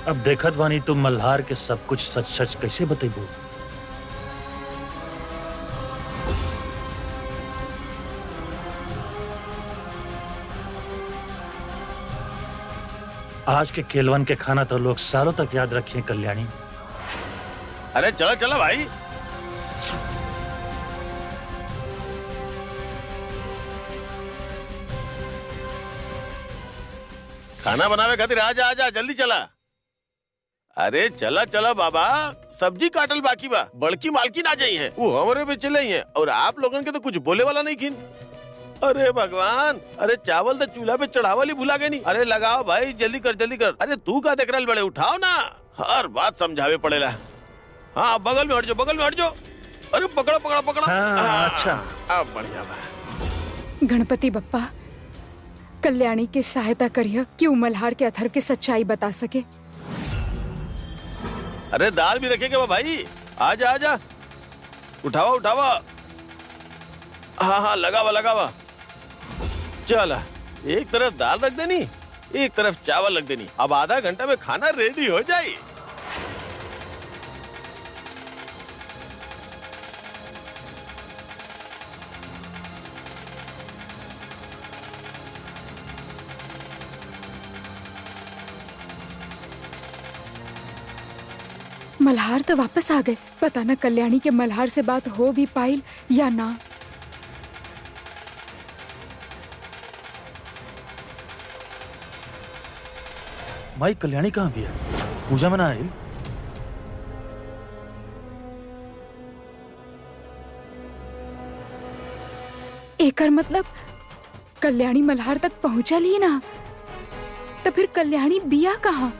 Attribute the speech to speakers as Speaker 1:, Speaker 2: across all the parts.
Speaker 1: अब देखत बानी तुम मल्हार के सब कुछ सच सच कैसे बतेबू। आज के केलवन के खाना तो लोग सालों तक याद रखें कल्याणी।
Speaker 2: अरे चलो चलो भाई। खाना बनावे खातिर आजा आजा जल्दी चला। अरे चला चला बाबा, सब्जी काटल बाकी बा, बड़की मालकिन आ जाई है, वो हमारे पे चले हैं और आप लोगन के तो कुछ बोले वाला नहीं खिन। अरे भगवान, अरे चावल तो चूल्हा पे चढ़ावल ही भुला गए नहीं। अरे लगाओ भाई, जल्दी कर जल्दी कर। अरे तू का देख रहा बड़े, उठाओ ना, हर बात समझावे पड़ेला। हाँ बगल में हट जाओ, बगल में हट जाओ। अरे पकड़ो पकड़ो पकड़ो।
Speaker 1: हाँ, अच्छा
Speaker 2: अब बढ़िया बा।
Speaker 3: गणपति बप्पा, कल्याणी की सहायता करिए कि मल्हार के अथर्व की सच्चाई बता सके।
Speaker 2: अरे दाल भी रखेगा वो भाई, आजा आजा, उठावा उठावा। हाँ हाँ लगावा लगावा। चल एक तरफ दाल रख देनी, एक तरफ चावल रख देनी। अब आधा घंटा में खाना रेडी हो जाए।
Speaker 3: मल्हार तो वापस आ गए। पता न कल्याणी के मल्हार से बात हो भी पाई या ना।
Speaker 1: माई कल्याणी कहाँ भी है? पूजा मना आई।
Speaker 3: एकर मतलब कल्याणी मल्हार तक पहुंचल ही ना, तो फिर कल्याणी बिया कहाँ?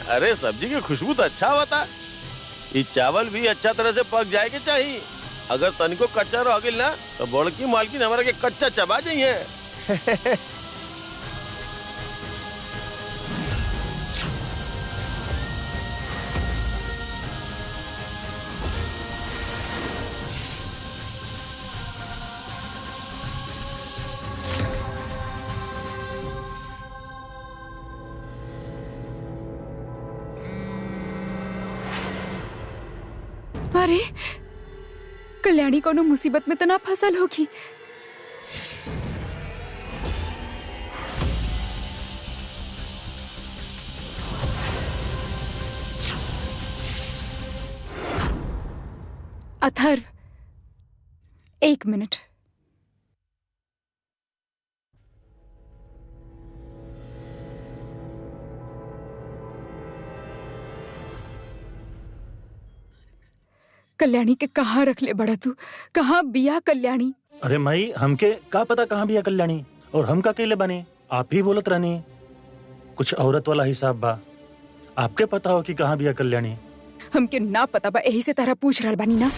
Speaker 2: अरे सब्जी की खुशबू तो अच्छा होता। ये चावल भी अच्छा तरह से पक जाए के चाहिए। अगर तनिको कच्चा रह गई ना तो बड़की मालकिन हमारा के कच्चा चबा जाइए।
Speaker 3: अरे कल्याणी कोनो मुसीबत में तो ना फसल होगी। अथर्व, एक मिनट। कल्याणी के कहाँ रख ले बड़ा तू? कहाँ बिया कल्याणी?
Speaker 1: अरे माई, हमके का पता कहाँ भी है कल्याणी, और हम का केले बने? आप ही बोलत रहनी कुछ औरत वाला हिसाब बा। आपके पता हो कि कहाँ भी है कल्याणी?
Speaker 3: हमके ना पता बा, यही से तारा पूछ रहल बानी ना।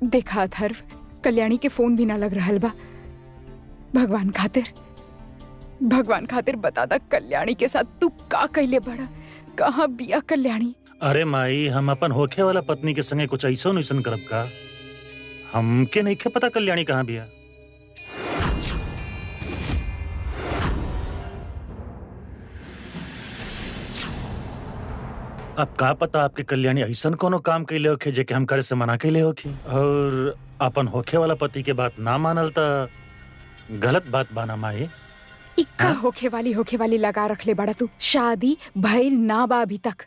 Speaker 3: देखा अथर्व, कल्याणी के फोन भी ना लग रहल बा। भगवान खातिर बता दा कल्याणी के साथ तू का कैले बड़ा? कहाँ बिया कल्याणी?
Speaker 1: अरे माई, हम अपन होखे वाला पत्नी के संगे कुछ ऐसा नैसन करब का? हमके नहीं के पता कल्याणी कहाँ भी है। अब का पता आपके कल्याणी ऐसा कोनो काम कैले होखे जेके हम करे से मना कैले होखी, और अपन होखे वाला पति के बात ना मानल ता गलत बात बाना माई।
Speaker 3: इक्का होखे वाली लगा रख ले बड़ा तू। शादी भइल ना बा अभी तक।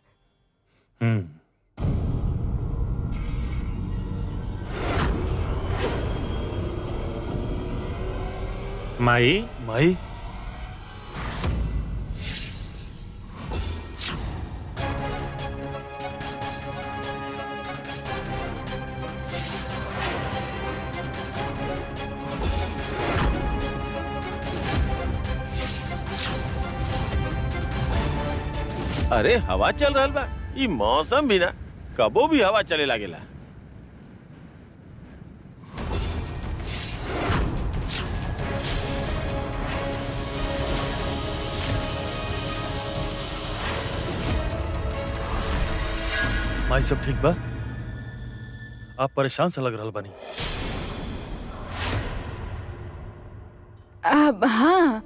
Speaker 1: माई
Speaker 4: माई,
Speaker 2: अरे हवा चल रहा बा। ये मौसम भी ना कबो भी हवा चले लागेला।
Speaker 4: माई सब ठीक बा? आप परेशान सा लग रहल बानी।
Speaker 3: अब हाँ,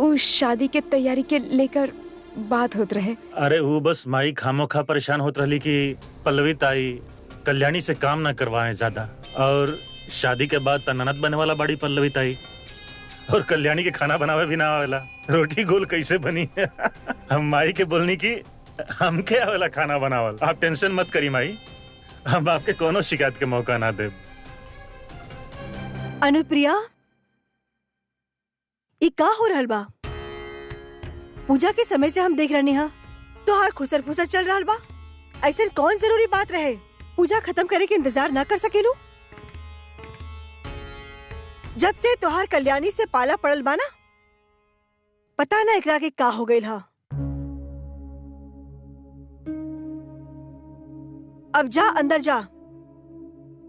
Speaker 3: उस शादी के तैयारी के लेकर बात होत रहे।
Speaker 1: अरे वो बस माई खामोखा परेशान होत रहली कि पल्लवी ताई कल्याणी से काम न करवाएं ज्यादा, और शादी के बाद ननद बने वाला बड़ी पल्लवी ताई, और कल्याणी के खाना बनावे भी ना आवेला। रोटी गोल कैसे बनी हम माई के बोलनी की हमके आवेला खाना बनावल। आप टेंशन मत करी माई, हम आपके कोनो शिकायत के मौका ना दे।
Speaker 5: अनुप्रिया, ई का हो रहल बा? पूजा के समय से हम देख रहे हैं तोहार खुसर फुसर चल रहल बा। ऐसे कौन जरूरी बात रहे पूजा खत्म करे के इंतजार ना कर सकेलू? जब से तोहार कल्याणी से पाला पड़ल बा ना, पता ना एकरा के का हो गइल हा। अब जा अंदर जा,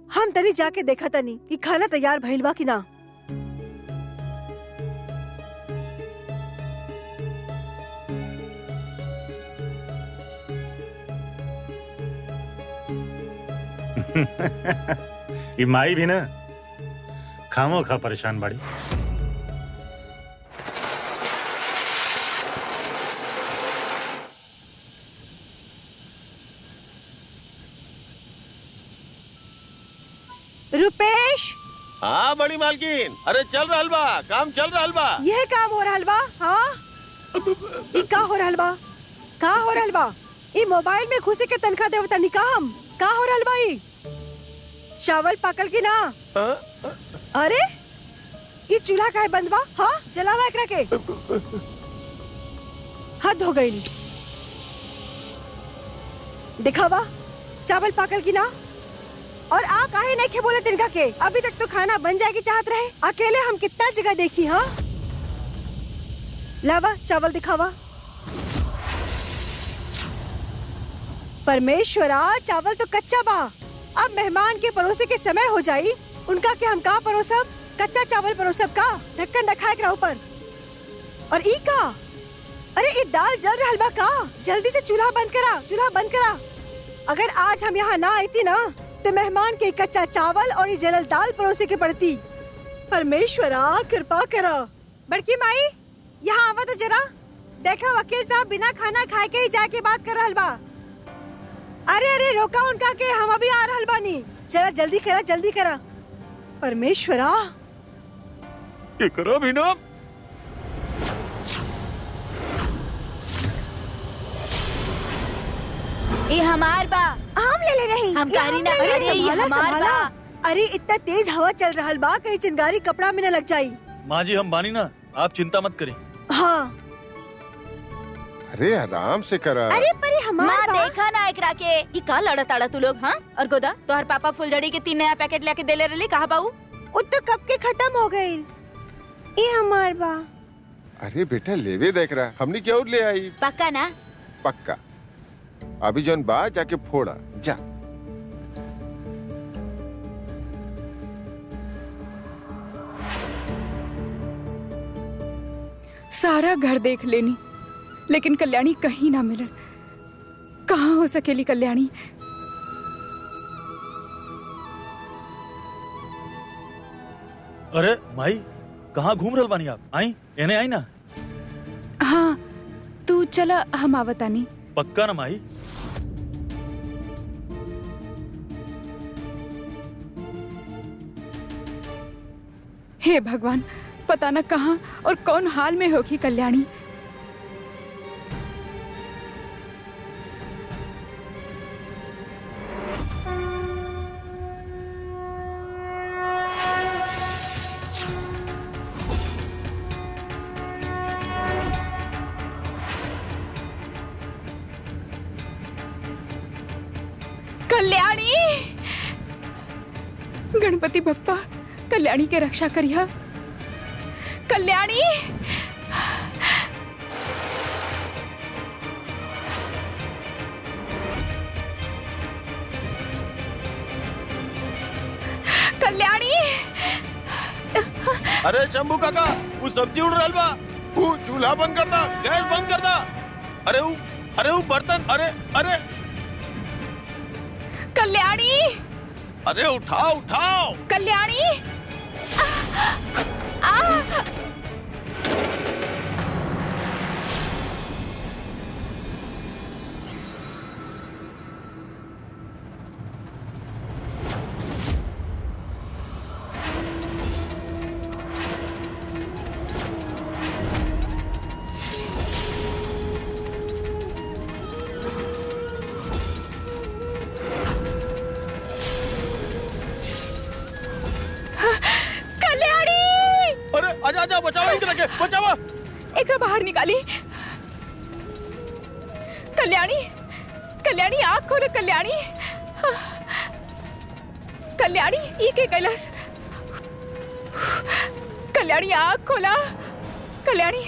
Speaker 5: हम तनी जाके देखा तनी कि खाना तैयार भइल बा कि ना।
Speaker 1: ये माई भी ना खामोखा परेशान बाड़ी।
Speaker 5: रुपेश,
Speaker 2: हाँ बड़ी मालकिन, अरे चल रहल बा, काम चल रहल बा।
Speaker 5: यह काम हो रहल बा? हाँ, ई का हो रहल बा? का हो रहल बा? ई मोबाइल में घुसे के तनखा देवता निकाम का हो रहल बा? ई चावल पाकल की ना? अरे ये चूल्हा काहे बंद बा? हाँ, जलावा एकरा के। हद हो गई। दिखावा चावल पाकल की ना? और आ काहे नहीं खे बोले तिनका के? अभी तक तो खाना बन जाएगी चाहत रहे। अकेले हम कितना जगह देखी। हाँ, लावा चावल दिखावा। परमेश्वरा, चावल तो कच्चा बा। अब मेहमान के परोसे के समय हो जाई, उनका के हम का परोसब? कच्चा चावल परोसब का? ढक्कन रखा है ऊपर। और ई का? अरे ये दाल जल रहल बा का? जल्दी से चूल्हा बंद करा, चूल्हा बंद करा। अगर आज हम यहाँ ना आती ना, तो मेहमान के कच्चा चावल और ये जलल दाल परोसे के पड़ती। परमेश्वरा, कृपा करा। बड़की माई, यहाँ आवा तो जरा। देखा वकील साहब बिना खाना खाए के ही जाके बात कर रहल बा। अरे अरे रोका उनका के, हम अभी आ रहल बानी। जरा जल्दी करा, जल्दी करा। परमेश्वरा,
Speaker 2: ये करो भी ना।
Speaker 6: ये हमार बा,
Speaker 5: हम ले ले रही।
Speaker 6: हम कारी ना।
Speaker 5: अरे
Speaker 6: अरे ये
Speaker 5: संभाला,
Speaker 6: हमार
Speaker 5: संभाला।
Speaker 6: बा।
Speaker 5: अरे इतना तेज हवा चल रहल बा, कहीं चिंगारी कपड़ा में न लग जाई।
Speaker 4: माँ जी हम बानी ना, आप चिंता मत करें।
Speaker 5: हाँ,
Speaker 7: अरे आराम से करा।
Speaker 5: अरे पर हमार
Speaker 6: माँ
Speaker 5: बा।
Speaker 6: देखा ना एकरा के, ये का लड़ा ताड़ा तू लोग? हाँ, और गोदा तोहर पापा फुलझड़ी के 3 नया पैकेट लेके देले रहले, कहा बाऊ?
Speaker 5: वो तो कब के खत्म हो गई। ये हमार बा।
Speaker 7: अरे बेटा लेवे देख रहा, हमने क्या और ले आई?
Speaker 6: पक्का ना?
Speaker 7: पक्का। अभी जौन बा जाके फोड़ा जा।
Speaker 3: सारा घर देख लेनी, लेकिन कल्याणी कहीं ना मिले। कहाँ हो सकेली कल्याणी?
Speaker 4: अरे माई, कहाँ घूम रहल बानी आप? आई एने आई ना।
Speaker 3: हाँ, तू चला, हम आवतानी।
Speaker 4: पक्का ना माई?
Speaker 3: हे भगवान, पता न कहाँ और कौन हाल में होगी कल्याणी। कल्याणी, गणपति बप्पा कल्याणी के रक्षा करिया। कल्याणी, कल्याणी।
Speaker 2: अरे शंभू काका, वो सब्जी उड़ रहल बा। वो चूल्हा बंद कर दा, गैस बंद कर दा। अरे वो बर्तन, अरे अरे
Speaker 3: कल्याणी,
Speaker 2: अरे उठाओ उठाओ।
Speaker 3: कल्याणी।
Speaker 2: आजा आजा, बचाओ इनके लगे, बचाओ।
Speaker 3: एकरा बाहर निकाली। कल्याणी, कल्याणी आँख खोलो कल्याणी। कल्याणी ई के कैलाश। कल्याणी आँख खोला। कल्याणी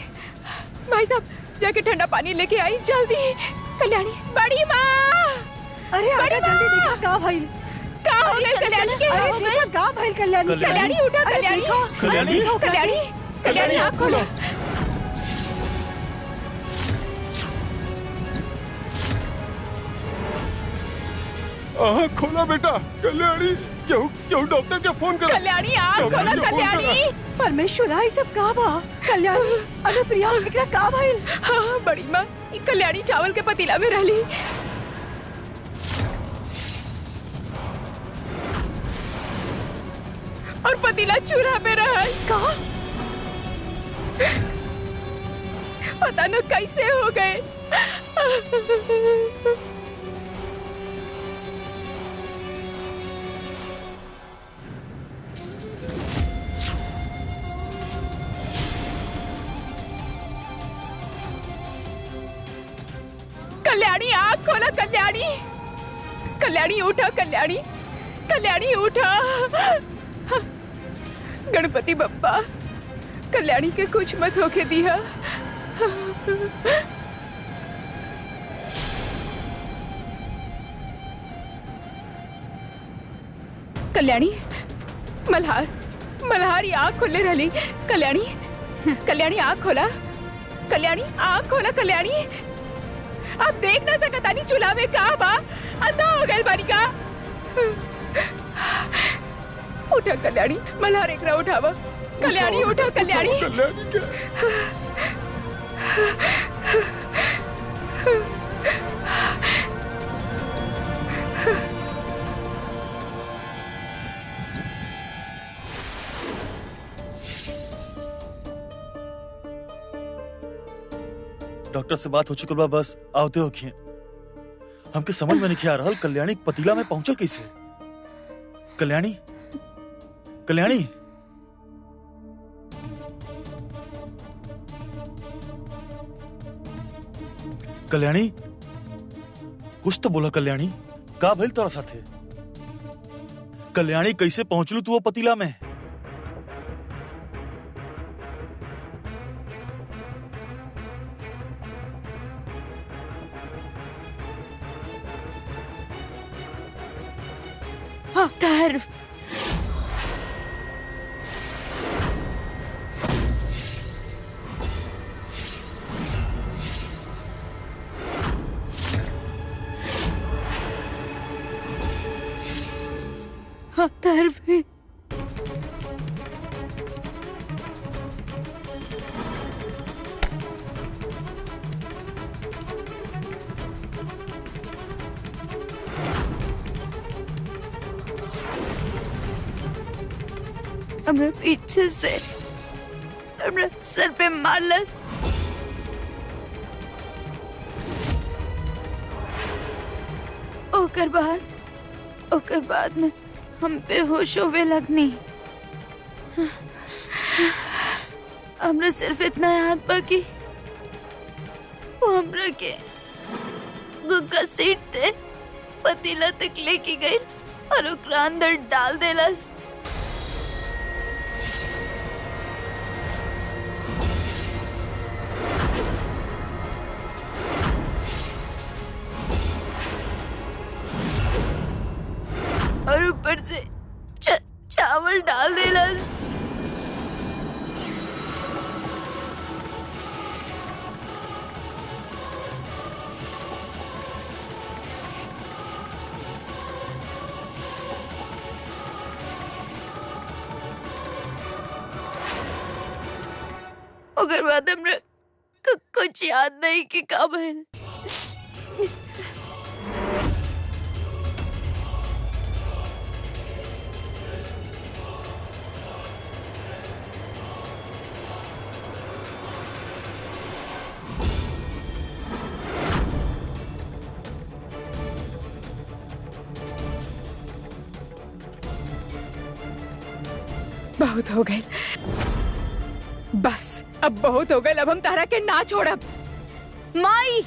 Speaker 3: भाई साहब जाके ठंडा पानी लेके आई जल्दी। कल्याणी बड़ी माँ।
Speaker 5: अरे आजा जल्दी, देखा का भइल।
Speaker 3: का हो गया कल्याणी के?
Speaker 5: अरे देखा का भइल कल्याणी।
Speaker 3: कल्याणी उठा, कल्याणी
Speaker 4: कल्याणी
Speaker 3: कल्याणी कल्याणी आँख खोलो।
Speaker 7: खोला बेटा। कल्याणी क्यों क्यों डॉक्टर के फोन करा।
Speaker 3: कल्याणी आँख खोलो कल्याणी।
Speaker 5: परमेश्वरा ये सब का बा। कल्याणी अनुप्रिया एकरा का भइल।
Speaker 3: हाँ बड़ी माँ, ई कल्याणी चावल के पतीला में रहली और पतीला चूल्हा पे रहल।
Speaker 5: का
Speaker 3: पता न कैसे हो गए। कल्याणी आँख खोला कल्याणी। कल्याणी उठा कल्याणी। कल्याणी उठा। गणपति बप्पा कल्याणी के कुछ मत होके दिया। कल्याणी मल्हार, मल्हार आँख खोले रहली। कल्याणी, कल्याणी आँख खोला। कल्याणी आँख खोला। कल्याणी आप देख ना सकतानी चूल्हा में का बा। अंधा हो गए बानी का। उठा कल्याणी, मल्हार एकरा उठावा। कल्याणी उठा कल्याणी।
Speaker 7: कल्याणी क्या
Speaker 4: डॉक्टर से बात हो चुकल बा, बस आवते हो खिए। हमके समझ में नहीं आ रहा कल्याणी पतीला में पहुंचल कैसे। कल्याणी, कल्याणी कल्याणी कुछ तो बोला। कल्याणी का भइल तोरा साथे? कल्याणी कैसे पहुंचलू तू वो पतीला में?
Speaker 6: धर्व धर्व हमरा पीछे से हमरा सर पे मारलस। ओकर बाद में हम बेहोश होवे लगनी। हमरा सिर्फ इतना याद बा कि वो हमरा के गुग्गा सीट ते पतीला तक लेके गई और ओकरा अंदर डाल देलस। और ऊपर से चावल डाल देला। ओकर बाद हमरा कुछ याद नहीं कि का भइल।
Speaker 3: बहुत हो गए, बस अब बहुत हो गए। अब हम तारा के ना छोड़ब।
Speaker 6: माई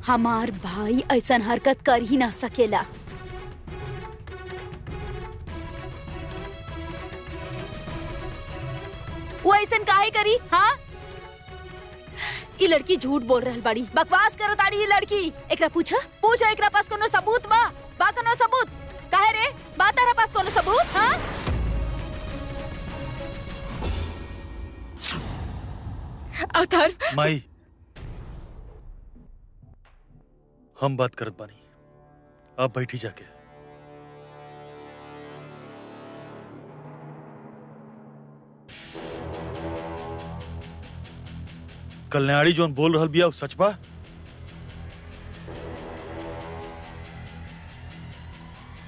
Speaker 6: हमार भाई ऐसन हरकत कर ही ना सकेला। वो ऐसन काहे करी? हाँ, ये लड़की झूठ बोल रहल बाड़ी, बकवास करत आड़ी ये लड़की। एकरा पूछा एकरा पास कोनो सबूत बा कोनो सबूत? काहे रे, बा तारा पास कोनो सबूत? हाँ,
Speaker 3: अथर्व।
Speaker 4: माई, हम बात करत बानी, आप बैठी जाके। कल्याणी जोन बोल रहल बिया सच बा?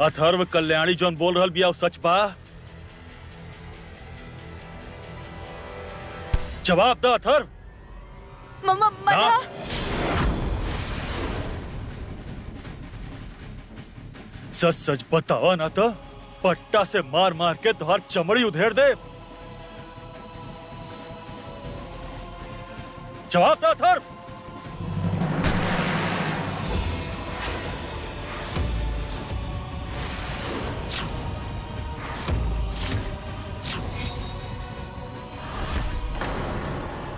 Speaker 4: अथर्व, कल्याणी जोन बोल रहल बिया सच बा? जवाब दे अथर्व।
Speaker 6: मम्मा
Speaker 4: सच सच बतावा ना तो पट्टा से मार मार के तुहार चमड़ी उधेड़ दे। जवाब दे अथर्व।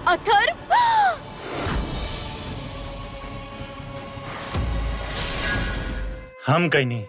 Speaker 6: अथर्व,
Speaker 1: हम कहीं नहीं।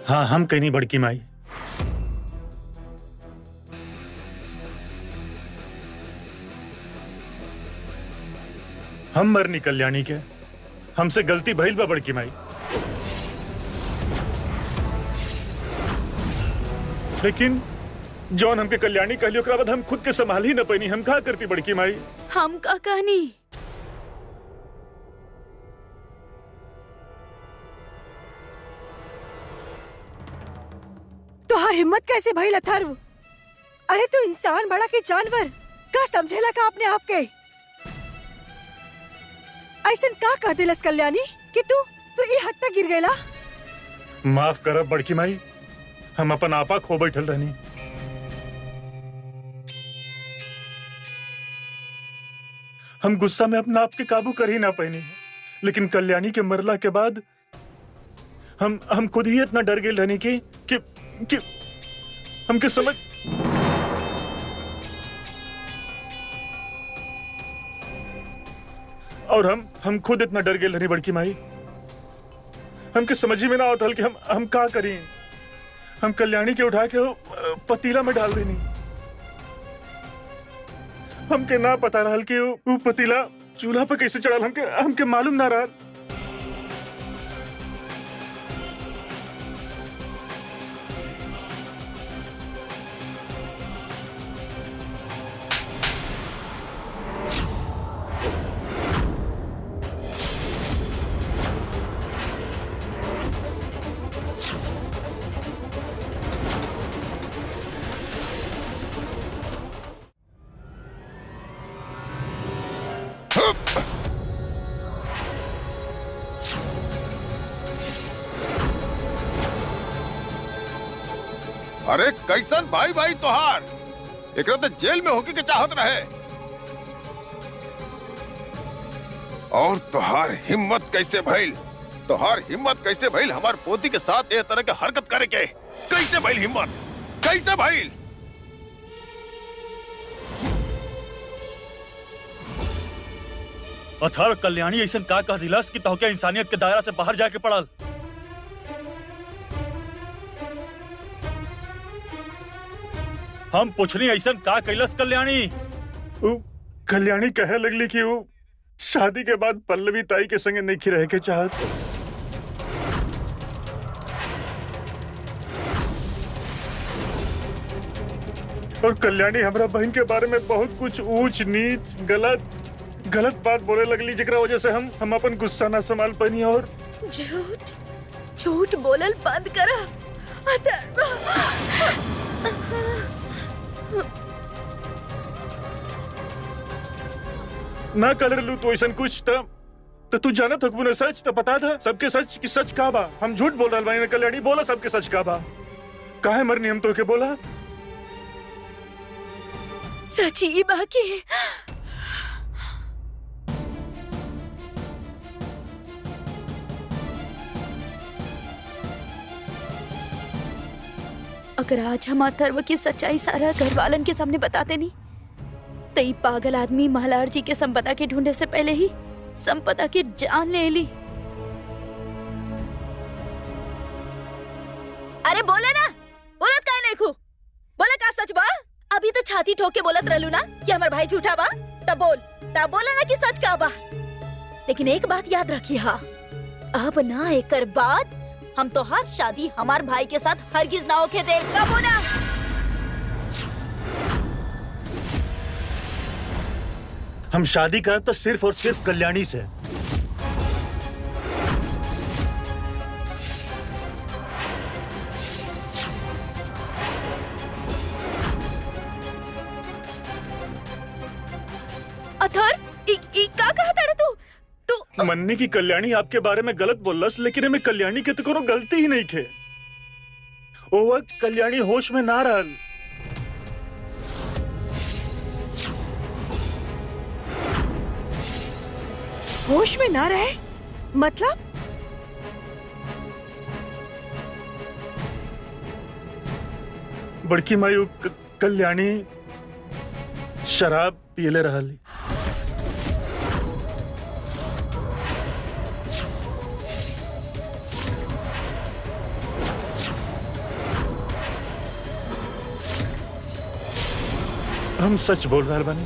Speaker 1: हाँ, हम कहीं नहीं बड़की माई। हम मरनी कल्याणी के, हमसे गलती भइल बा बड़की माई। लेकिन जौन हमके कल्याणी कहली ओकरा बाद हम खुद के संभाल ही न पैनी। हम का करती बड़की माई?
Speaker 6: हम का कहनी?
Speaker 5: तुहार हिम्मत कैसे भइल अथर्व? अरे तू इंसान बड़ा के जानवर का समझेला का अपने आप के? ऐसन का कह दिलस कल्याणी कि तू ये हद तक गिर गयला?
Speaker 1: माफ करब बड़की माई, हम अपन आपा खो बैठल रहनी। हम गुस्सा में अपना आप के काबू कर ही ना पैनी। लेकिन कल्याणी के मरला के बाद हम खुद ही इतना डर गए रहनी कि हमके समझ। और हम खुद इतना डर गए रहनी बड़की माई, हमके समझ ही में ना आवत हल कि हम का करी। हम कल्याणी के उठा के पतीला में डाल देनी। हमके ना पता रहल कि वो पतीला चूल्हा पर कैसे चढ़ल। हमके मालूम ना रहल।
Speaker 7: अरे कैसन भाई भाई तोहार, एकरा तो जेल में होके के चाहत रहे। और तोहार हिम्मत कैसे भइल, तोहार हिम्मत कैसे भइल हमार पोती के साथ ये तरह के हरकत करे के? कैसे भइल हिम्मत, कैसे भइल?
Speaker 4: अथर कल्याणी ऐसा का कह दिलस कि तोहके इंसानियत के दायरा से बाहर जाके पड़ल। हम पूछनी ऐसा का कैलस कल्याणी?
Speaker 1: कल्याणी कहे लगली कि वो शादी के बाद पल्लवी ताई के संगे नहीं रह के चाहत। और कल्याणी हमरा बहन के बारे में बहुत कुछ ऊंच नीच गलत बात बोले लगली, जेकरा वजह से हम अपन गुस्सा ना संभाल पानी। और
Speaker 6: झूठ बोलल बंद करा।
Speaker 1: ना कर लू तो ऐसा कुछ तो तू जाना थकबू ना सच तो बता था सबके सच की सच का बा। हम झूठ बोल रहा बानी। कल्याणी बोला सबके सच का बा, काहे मरनी हम तो के बोला
Speaker 6: सची बाकी। अगर आज हम अथर्व की सच्चाई सारा घर वालन के सामने बताते नहीं तो ये पागल आदमी मल्हार जी के संपदा के ढूंढे से पहले ही संपदा की जान ले ली। अरे बोले ना, बोलत काहे नहीं खू, बोले का सच बा? अभी तो छाती ठोक के बोलत रहलू ना कि हमार भाई झूठा बा, तब बोला ना कि सच का बा। लेकिन एक बात याद रखी हा, अब ना एकर बाद हम तो हर शादी हमार भाई के साथ हरगिज ना होके दे। कबो ना।
Speaker 1: हम शादी करें तो सिर्फ और सिर्फ कल्याणी से।
Speaker 6: अथर का कहा था तू
Speaker 1: मन्नी की कल्याणी आपके बारे में गलत बोलस, लेकिन हमें कल्याणी के तो कोनो गलती ही नहीं थे। ओ वक्त कल्याणी होश में ना रहल।
Speaker 5: होश में ना रहे मतलब?
Speaker 1: बड़की मायू कल्याणी शराब पियले रहली। हम सच बोल रहे बानी।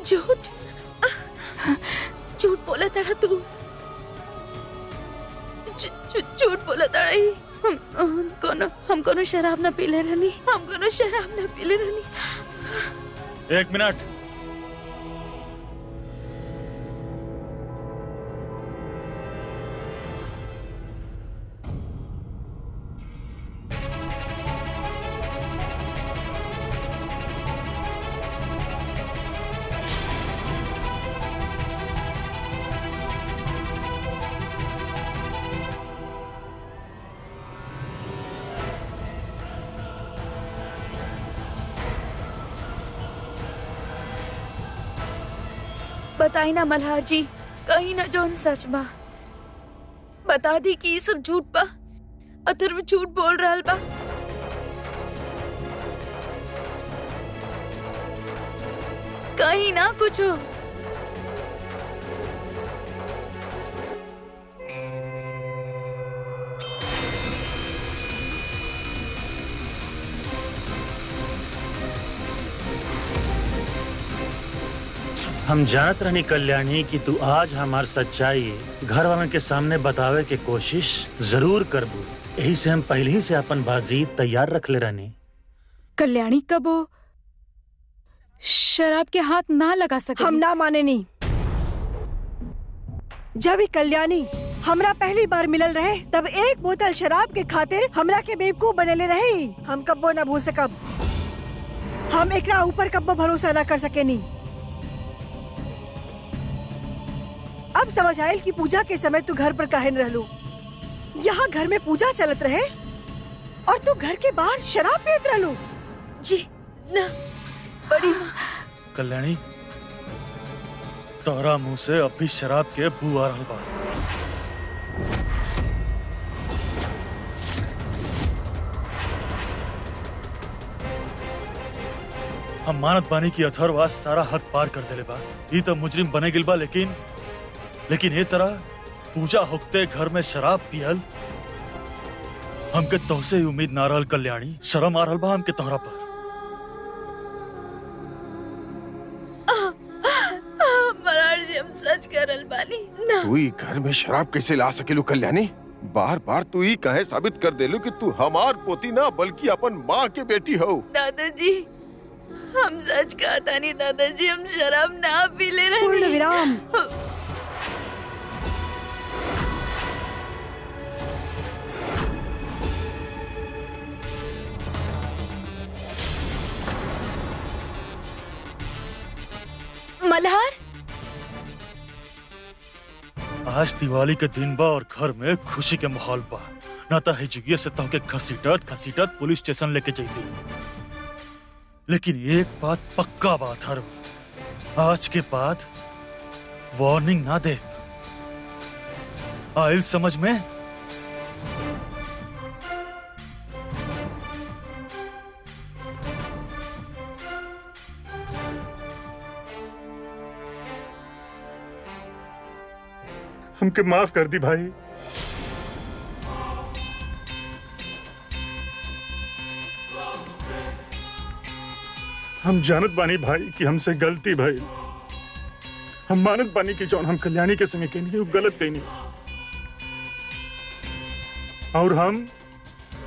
Speaker 6: झूठ बोला था तू, झूठ बोला था। हम कोनो शराब ना पीले रहनी, हम कोनो शराब ना पीले रहनी।
Speaker 4: एक मिनट,
Speaker 6: बताई ना मल्हार जी, कहीं ना जोन सच बा। बता दी कि ये सब झूठ बा, अथर्व झूठ बोल रहा बा। कहीं ना कुछ हो।
Speaker 1: हम जानत रहनी कल्याणी कि तू आज हमार सच्चाई घर वालों के सामने बतावे के कोशिश जरूर करबू। यही से हम पहले ही से अपन बाजी तैयार रख ले रहनी।
Speaker 3: कल्याणी कब वो शराब के हाथ ना लगा सके।
Speaker 5: हम ना माने नहीं। जब ही कल्याणी हमरा पहली बार मिलल रहे तब एक बोतल शराब के खातिर हमरा के बेवकूफ बनेले रहे। हम कब्बो ना भूल सकब। हम एकरा ऊपर कब्बो भरोसा ना कर सके नहीं। अब समझ आयल कि पूजा के समय तू घर पर काहे न रहलू। यहाँ घर में पूजा चलत रहे और तू घर के बाहर शराब पीत रहलू।
Speaker 6: जी ना बड़ी माँ।
Speaker 4: कल्याणी, तोहरा मुंह से अब भी शराब के बू आ रहल बा। हम मानत बानी की अथर्व सारा हद पार कर देले बा। ई तो मुजरिम बने गिल बा, लेकिन ये तरह पूजा होते घर में शराब पियल हमके तोहसे ही उम्मीद ना रहल। कल्याणी, शर्म आ रहल बा हमके तोहरा पर।
Speaker 6: मरार जी, हम सच करल बानी ना।
Speaker 7: तू ई घर में शराब कैसे ला सकेलू कल्याणी? बार बार तू ई कहे साबित कर देलू कि तू हमार पोती ना बल्कि अपन माँ के बेटी हो।
Speaker 6: दादाजी, हम सच कहता नहीं दादाजी, हम शराब ना पी ले रहे।
Speaker 5: पूर्ण विराम।
Speaker 6: मल्हार,
Speaker 4: आज दिवाली के दिन बा और घर में खुशी के माहौल बा। ना तो हिजुगिया से तोहके घसीटत पुलिस स्टेशन लेके जैती। लेकिन एक बात पक्का बात हर, आज के बाद वार्निंग ना दे। आइल समझ में?
Speaker 1: हमके माफ कर दी भाई। हम जानत बानी भाई कि हमसे गलती भाई। हम मानत बानी कि जौन हम कल्याणी के संगे कहनी वो गलत कहनी, और हम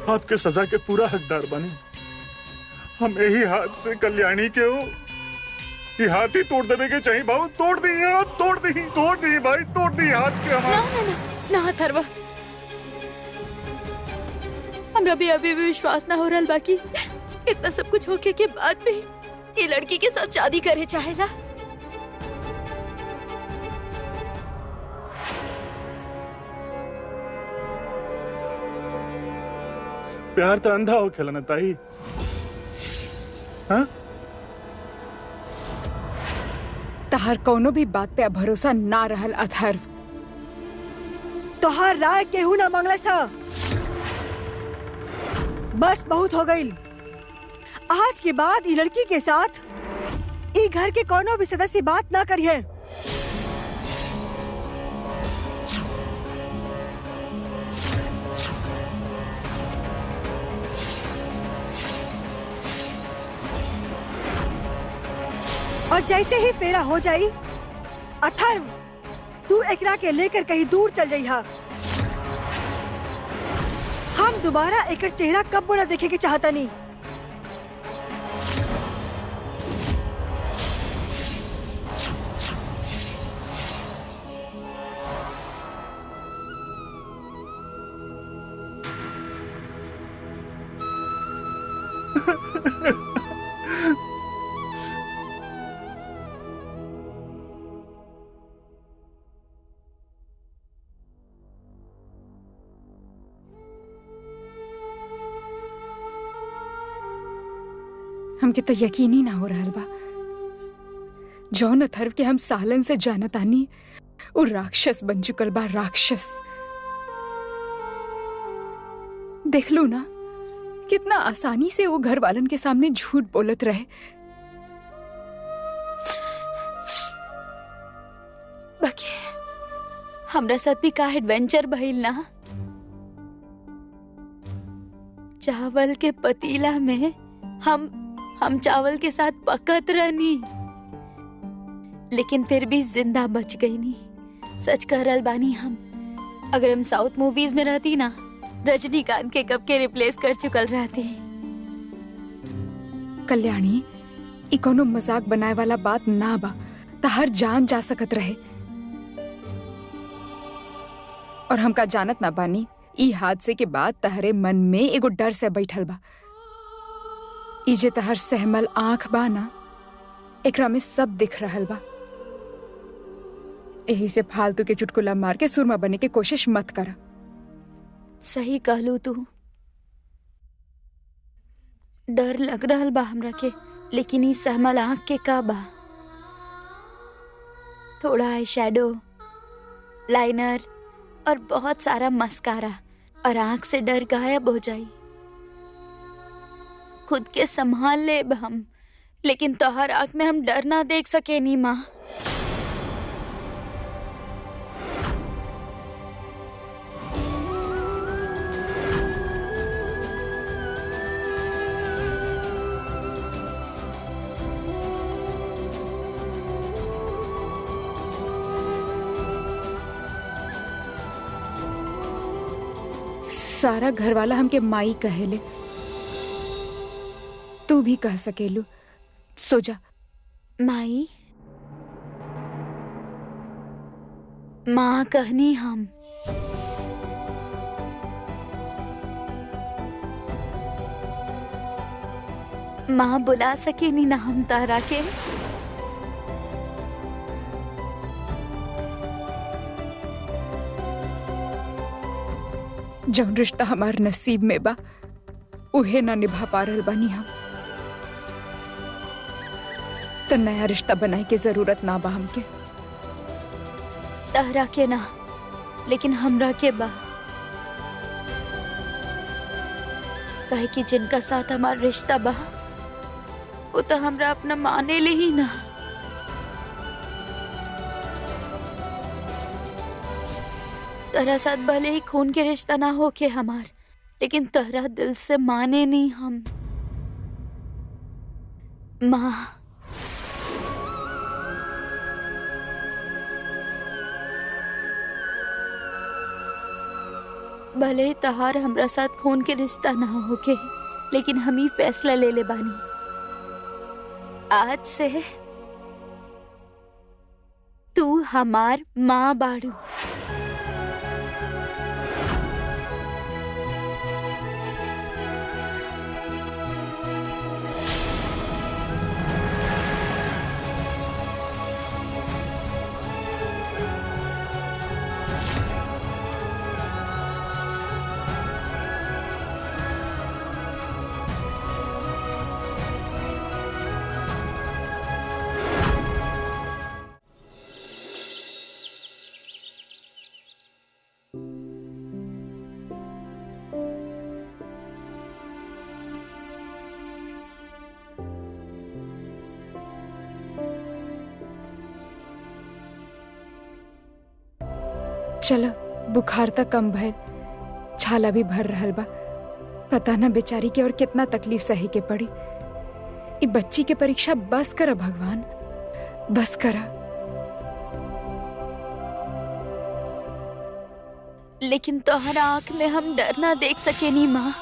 Speaker 1: आपके सजा के पूरा हकदार बने। हम यही हाथ से कल्याणी के हो ये हाथ ही तोड़ देवे के चाहिए भाई। तोड़ दी हाथ, तोड़ दी भाई, तोड़ दी हाथ के हाथ।
Speaker 6: ना अथर्व, हमरा भी अभी भी विश्वास ना हो रहा बाकी इतना सब कुछ होके के बाद भी ये लड़की के साथ शादी करे चाहेला।
Speaker 1: प्यार तो अंधा हो खेला ना ताई। हाँ?
Speaker 3: तहार कोनो भी बात पे भरोसा ना रहल अथर्व।
Speaker 5: तोहार राय केहू ना मांगला सा। बस बहुत हो गई। आज के बाद ई लड़की के साथ ई घर के कोनो भी सदस्य बात ना करिए। और जैसे ही फेरा हो जाई, अथर्व तू एकरा के लेकर कहीं दूर चल जाइहा। हम दोबारा एकर चेहरा कब ना देखे के चाहता नहीं।
Speaker 3: हमके तो यकीन ही ना हो रहा बा। जौन अथर्व के हम सालन से जानतानी वो राक्षस बन चुकल बा, राक्षस। देख लो ना कितना आसानी से वो घर वालन के सामने झूठ बोलत रहे।
Speaker 6: बाकी हमरा साथ भी का एडवेंचर भइल ना। चावल के पतीला में हम चावल के साथ पकत रहनी, लेकिन फिर भी जिंदा बच गई नी। सच कह रहल बानी हम। अगर हम साउथ मूवीज में रहती ना, रजनीकांत के कब के रिप्लेस कर चुकल रहती।
Speaker 3: कल्याणी, ई कोनो मजाक बनाए वाला बात ना बा। तहार जान जा सकत रहे। और हमका जानत ना बानी ई हादसे के बाद तहरे मन में एगो डर से बैठल बा। ई जे तहर सहमल आंख बा ना, एकरा में सब दिख रहल बा। यही से फालतू के चुटकुला मार के सुरमा बनने की कोशिश मत करा।
Speaker 6: सही कहलू तू। डर लग रहल बा हमरा के, लेकिन ई सहमल आँख के का बा? थोड़ा आई शैडो, लाइनर और बहुत सारा मस्कारा और आँख से डर गायब हो जाई। खुद के संभाल लेब हम, लेकिन तोहर आँख में हम डर ना देख सके नी माँ।
Speaker 3: सारा घर वाला हमके माई कहेले, तू भी कह सकेलू। सो जा।
Speaker 6: माई, माँ कहनी हम। माँ बुला सके नी ना हम तारा के?
Speaker 3: जौन रिश्ता हमार नसीब में बा उहे ना निभा पा रहल बानी हम, तो नया रिश्ता बनाए के जरूरत ना बा हमके।
Speaker 6: तारा के ना, लेकिन हमरा के बा। कहे कि जिनका साथ हमार रिश्ता बा वो तो हमरा अपना माने ले ही ना। तहरा साथ भले ही खून के रिश्ता ना हो के हमार, लेकिन तहरा दिल से माने नहीं हम। माँ, भले ही तहार हमरा साथ खून के रिश्ता ना हो के, लेकिन हम ही फैसला ले ले बानी। आज से तू हमार माँ बाड़ू।
Speaker 3: चलो, बुखार तक कम भइल, छाला भी भर रहल बा। पता ना बेचारी के और कितना तकलीफ सही के पड़ी। ई बच्ची के परीक्षा बस करा भगवान, बस करा।
Speaker 6: लेकिन तोहरा आँख में हम डर ना देख सके नी माँ।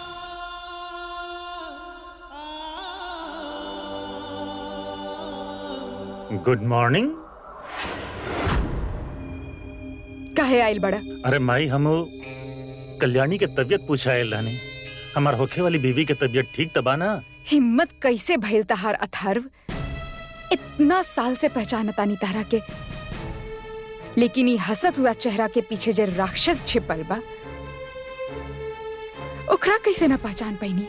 Speaker 1: Good morning.
Speaker 3: काहे आइल बड़ा?
Speaker 1: अरे माई, हम कल्याणी के तबीयत पूछा आयल रहने। हमार होखे वाली बीवी के तबीयत ठीक तबा ना?
Speaker 3: हिम्मत कैसे भइल तहार अथर्व? इतना साल से पहचानता नी तारा के, लेकिन ई हसत हुआ चेहरा के पीछे जे राक्षस छिपल बा, ओकरा कैसे ना पहचान पैनी?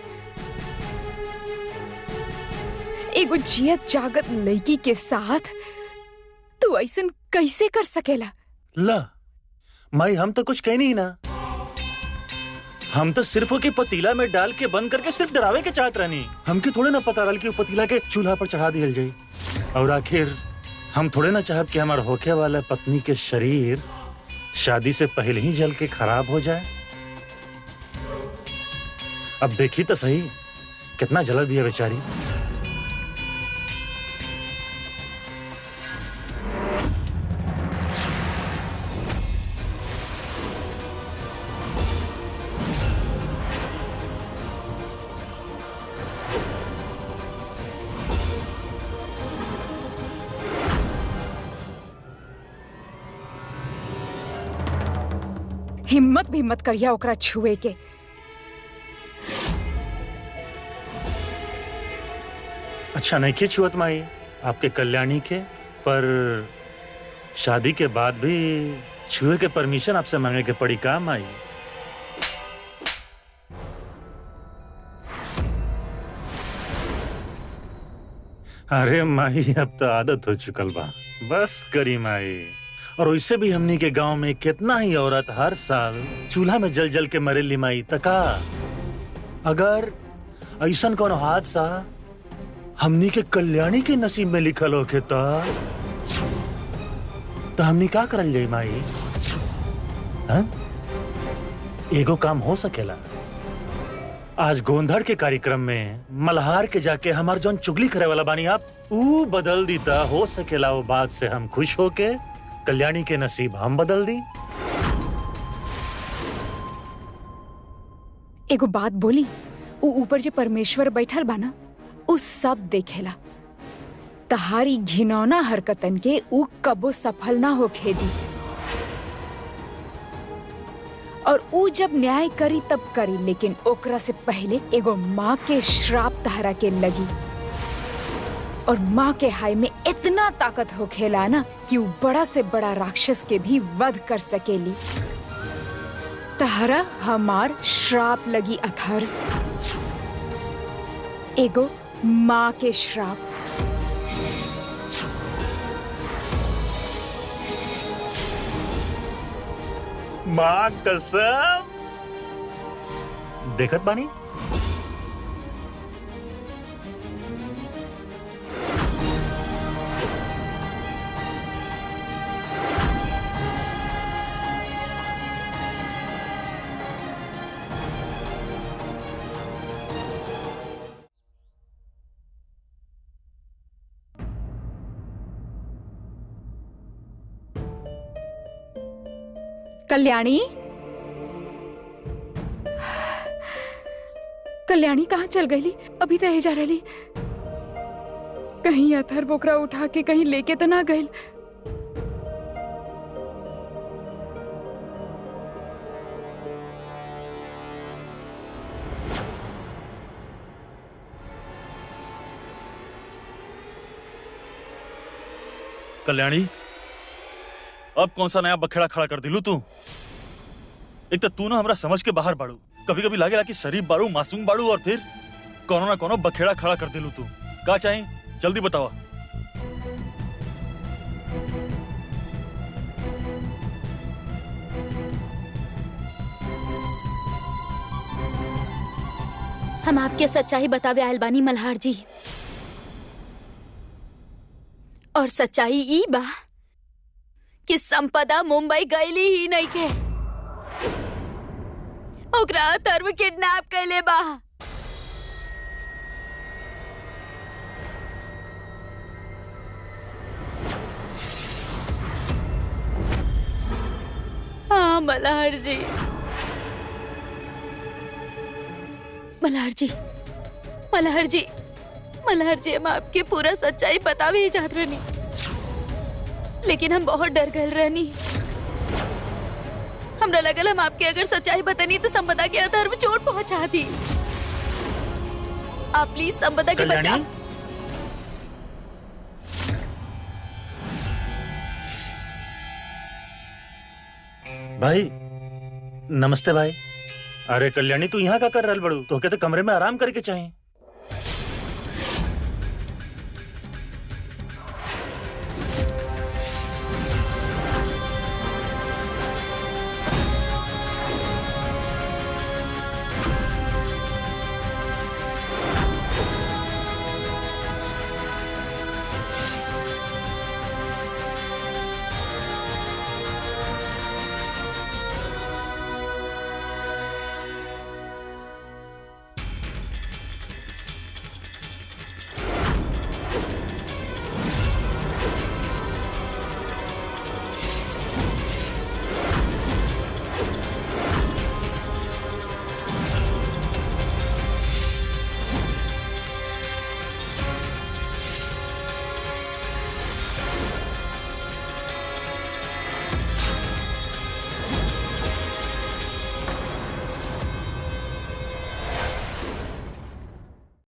Speaker 3: एगो जियत जागत लड़की के साथ तू ऐसन कैसे कर सकेला?
Speaker 1: ला माई, हम तो कुछ कह नहीं ना। हम तो सिर्फ ओके पतीला में डाल के बंद करके सिर्फ डरावे के चाहत रहनी। हमके थोड़े ना पता रहल कि वो पतीला के चूल्हा पर चढ़ा दियल जाई। और आखिर हम थोड़े ना चाहब कि हमार होखे वाला पत्नी के शरीर शादी से पहले ही जल के खराब हो जाए। अब देखी तो सही कितना जलल भी है बेचारी।
Speaker 3: हिम्मत भी मत करिया ओकरा छुए के।
Speaker 1: अच्छा नहीं के छुअत माई आपके कल्याणी के, पर शादी के बाद भी छुए के परमिशन आपसे मांगे के पड़ी का माई? अरे माई अब तो आदत हो चुकल बा, बस करी माई। और वैसे भी हमनी के गांव में कितना ही औरत हर साल चूल्हा में जल जल के मरेली माई तका। अगर ऐसा कौन हादसा हमनी के कल्याणी के नसीब में लिखल होके तो हमनी का करल जाई माई? हाँ? एगो काम हो सकेला। आज गोंधड़ के कार्यक्रम में मल्हार के जाके हमार जौन चुगली करे वाला बानी आप ऊ बदल दीता, हो सकेला वो बात से हम खुश होके कल्याणी के नसीब हम बदल दी।
Speaker 3: एगो बात बोली, ऊ ऊपर जे परमेश्वर बैठल बा ना, ऊ सब देखेला। तहारी घिनौना हरकतन के ऊ कबो सफल ना होखे दी। और ऊ जब न्याय करी तब करी, लेकिन ओकरा से पहले एगो माँ के श्राप तहरा के लगी। और माँ के हाय में इतना ताकत होखेला ना कि ऊ बड़ा से बड़ा राक्षस के भी वध कर सकेली। तहरा हमार श्राप लगी अथर, एगो माँ के श्राप।
Speaker 1: माँ कसम देखत बानी।
Speaker 3: कल्याणी, कल्याणी कहाँ चल गई? अभी तो जा रही। कहीं अथर बोकरा उठा के कहीं लेके तो ना गई?
Speaker 4: कल्याणी, अब कौन सा नया बखेड़ा खड़ा कर दिलू तू? एक तो तू ना हमरा समझ के बाहर बाड़ू। कभी कभी लागेला कि शरीफ बाड़ू, मासूम बाड़ू, और फिर कोनो ना कोनो बखेड़ा खड़ा कर दिलू तू। का चाही जल्दी बतावा।
Speaker 6: हम आपके सच्चाई बतावे आयल बानी मल्हार जी, और सच्चाई ई बा कि संपदा मुंबई गईली ही नहीं के, ओकरा अथर्व किडनैप कैले बा। हाँ मल्हार जी, मल्हार जी, मल्हार जी, मल्हार जी, हम आपके पूरा सच्चाई बतावे ही चाहत रहनी, लेकिन हम बहुत डर गए रहनी। हमरा लगल हम आपके अगर सच्चाई बतानी तो संपदा के अथर्व चोट पहुंचा दी। आप प्लीज संपदा के बचा।
Speaker 1: भाई नमस्ते भाई। अरे कल्याणी, तू यहाँ का कर रहल बड़ू? तो के तो कमरे में आराम करके चाहिए।